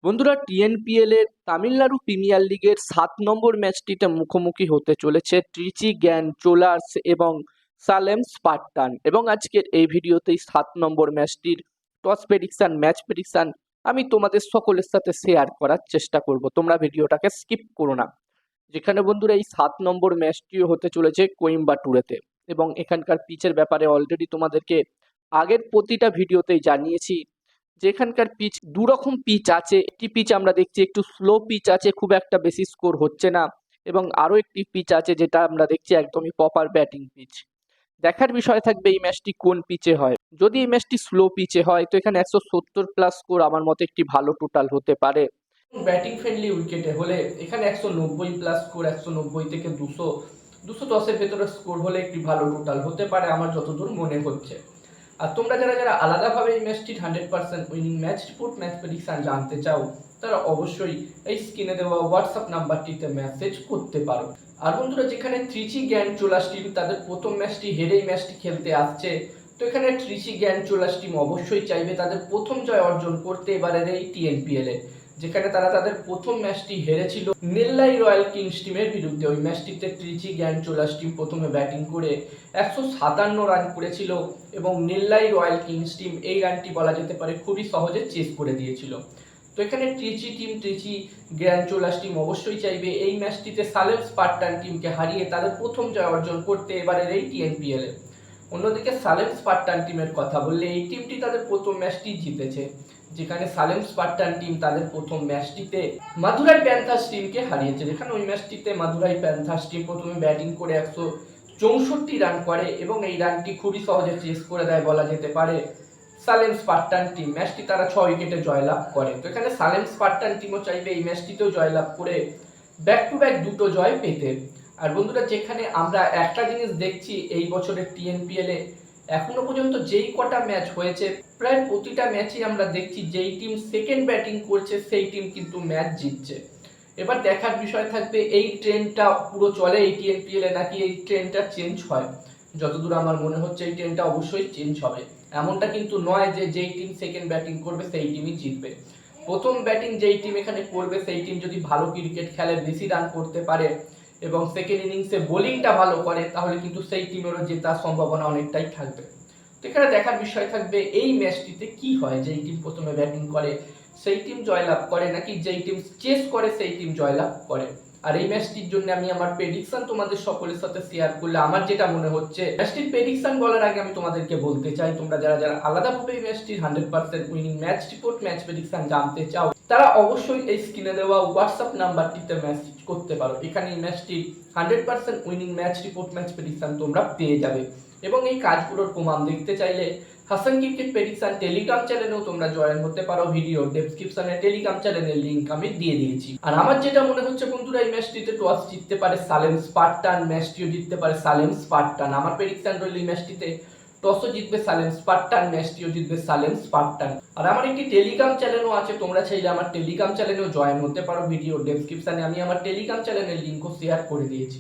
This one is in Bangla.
বন্ধুরা, টিএনপিএল এর তামিলনাড়ু প্রিমিয়ার লিগের 7 নম্বর ম্যাচটিতে মুখোমুখি হতে চলেছে ট্রিচি গ্যান চোলার্স এবং সালেম স্পার্টান। এবং আজকের এই ভিডিওতেই 7 নম্বর ম্যাচটির টস প্রেডিকশন, ম্যাচ প্রেডিকশন আমি তোমাদের সকলের সাথে শেয়ার করার চেষ্টা করব। তোমরা ভিডিওটাকে স্কিপ করো না। যেখানে বন্ধুরা এই 7 নম্বর ম্যাচটিও হতে চলেছে কোয়েম্বাটুরেতে, এবং এখানকার পিচের ব্যাপারে অলরেডি তোমাদেরকে আগের প্রতিটা ভিডিওতেই জানিয়েছি। যেখানকার পিচ দুরকম পিচ আছে। একটি পিচ আমরা দেখছি একটু স্লো পিচ আছে, খুব একটা বেশি স্কোর হচ্ছে না, এবং আরো একটি পিচ আছে যেটা আমরা দেখছি একদমই প্রপার ব্যাটিং পিচ। দেখার বিষয় থাকবে এই ম্যাচটি কোন পিচে হয়। যদি এই ম্যাচটি স্লো পিচে হয় তো এখানে 170+ স্কোর আমার মতে একটি ভালো টোটাল হতে পারে। ব্যাটিং ফ্রেন্ডলি উইকেটে হলে এখানে 190+ স্কোর, 190 থেকে 200, 210-এর ভেতরে স্কোর হলে একটি ভালো টোটাল হতে পারে আমার যতদূর মনে হচ্ছে। আর তোমরা যারা যারা আলাদাভাবে এই ম্যাচটির 100% winning match report, match prediction জানতে চাও, তারা অবশ্যই এই স্ক্রিনে দেওয়া হোয়াটসঅ্যাপ নাম্বারটিতে মেসেজ করতে পারো। আর বন্ধুরা, যেখানে ট্রিচি গ্যান চোলাস টিম তাদের প্রথম ম্যাচটি হেরে এই ম্যাচটি খেলতে আসছে, তো এখানে ট্রিচি গ্যান চোলাস টিম অবশ্যই চাইবে তাদের প্রথম জয় অর্জন করতে এবারের এই টিএনপিএল এ, যেখানে তারা তাদের প্রথম ম্যাচটি হেরেছিল নেল্লাই রয়্যাল কিংস টিমের বিরুদ্ধে। ওই ম্যাচটিতে ট্রিচি গ্যান চোলাস টিম প্রথমে ব্যাটিং করে 157 রান করেছিল, এবং নেল্লাই রয়্যাল কিংস টিম এই রানটি বলা যেতে পারে খুবই সহজে চেস করে দিয়েছিল। তো এখানে ট্রিচি গ্যান চোলাস টিম অবশ্যই চাইবে এই ম্যাচটিতে সালেম স্পার্টান টিমকে হারিয়ে তাদের প্রথম জয় অর্জন করতে এবারের এই টিএনপিএল এ। অন্যদিকে সালেম স্পার্টান টিমের কথা বললে এই টিমটি তাদের প্রথম ম্যাচটি জিতেছে, যেখানে সালেম স্পার্টান টিম তাদের প্রথম ম্যাচটিতে মাদুরাই প্যান্থার্স টিমকে হারিয়েছে। যেখানে ওই ম্যাচটিতে মাদুরাই প্যান্থার্স টিম প্রথমে ব্যাটিং করে 164 রান করে, এবং এই রানটি খুবই সহজে চেস করে দেয় বলা যেতে পারে সালেম স্পার্টান টিম। ম্যাচটি তারা 6 উইকেটে জয়লাভ করে। তো এখানে সালেম স্পার্টান টিমও চাইবে এই ম্যাচটিতেও জয়লাভ করে ব্যাক টু ব্যাক দুটো জয় পেতে। আর বন্ধুরা, যেখানে আমরা একটা জিনিস দেখছি এই বছরের টিএনপিএল এ এখনো পর্যন্ত যেই কটা ম্যাচ হয়েছে, প্রায় প্রতিটা ম্যাচে আমরা দেখছি যেই টিম সেকেন্ড ব্যাটিং করছে সেই টিম কিন্তু ম্যাচ জিতছে। এবার দেখার বিষয় থাকবে এই ট্রেন্ডটা পুরো চলে এই টিএনপিএল এ, নাকি এই ট্রেন্ডটা চেঞ্জ হয়। যতদূর আমার মনে হচ্ছে এই ট্রেন্ডটা অবশ্যই চেঞ্জ হবে। এমনটা কিন্তু নয় যে যেই টিম সেকেন্ড ব্যাটিং করবে সেই টিমই জিতবে। প্রথম ব্যাটিং যেই টিম এখানে করবে সেই টিম যদি ভালো ক্রিকেট খেলে, বেশি রান করতে পারে, এবং সেকেন্ড ইনিংসে বোলিংটা ভালো করে, তাহলে কিন্তু সেই টিমেরও জেতার সম্ভাবনা অনেকটাই থাকবে। তো এখানে দেখার বিষয় থাকবে এই ম্যাচটিতে কি হয়, যেই টিম প্রথমে ব্যাটিং করে সেই টিম জয়লাভ করে, নাকি যেই টিম চেস করে সেই টিম জয়লাভ করে। আর এই ম্যাচটির জন্য আমি আমার প্রেডিকশন তোমাদের সকলের সাথে শেয়ার করলে আমার যেটা মনে হচ্ছে, ম্যাচটির প্রেডিকশন বলার আগে আমি তোমাদেরকে বলতে চাই, তোমরা যারা যারা আলাদাভাবে এই ম্যাচটির 100% winning match report, match prediction জানতে চাও, তারা অবশ্যই এই স্ক্রিনে দেওয়া হোয়াটসঅ্যাপ নাম্বারটিতে মেসেজ করতে পারো। এখানে এই ম্যাচটির 100% winning match report, match prediction তোমরা পেয়ে যাবে। এবং এই কাজগুলোর প্রমাণ দেখতে চাইলে হাসান ক্রিকেট প্রেডিকশন টেলিগ্রাম চ্যানেলেও তোমরা জয়েন হতে পারো। ভিডিও ডেসক্রিপশনে টেলিগ্রাম চ্যানেলের লিংক আমি দিয়ে দিয়েছি। আর আমার যেটা মনে হচ্ছে বন্ধুরা, এই ম্যাচটিতে টস জিততে পারে সালেম স্পার্টান, ম্যাচটিও জিততে পারে সালেম স্পার্টান। আমার প্রেডিকশন রইল এই ম্যাচটিতে টসও জিতবে সালেম স্পার্টান, ম্যাচটিও জিতবে সালেম স্পার্টান। আর আমার একটি টেলিগ্রাম চ্যানেলও আছে, তোমরা চাইলে আমার টেলিগ্রাম চ্যানেলেও জয়েন হতে পারো। ভিডিও ডেসক্রিপশনে আমি আমার টেলিগ্রাম চ্যানেলের লিংকও শেয়ার করে দিয়েছি।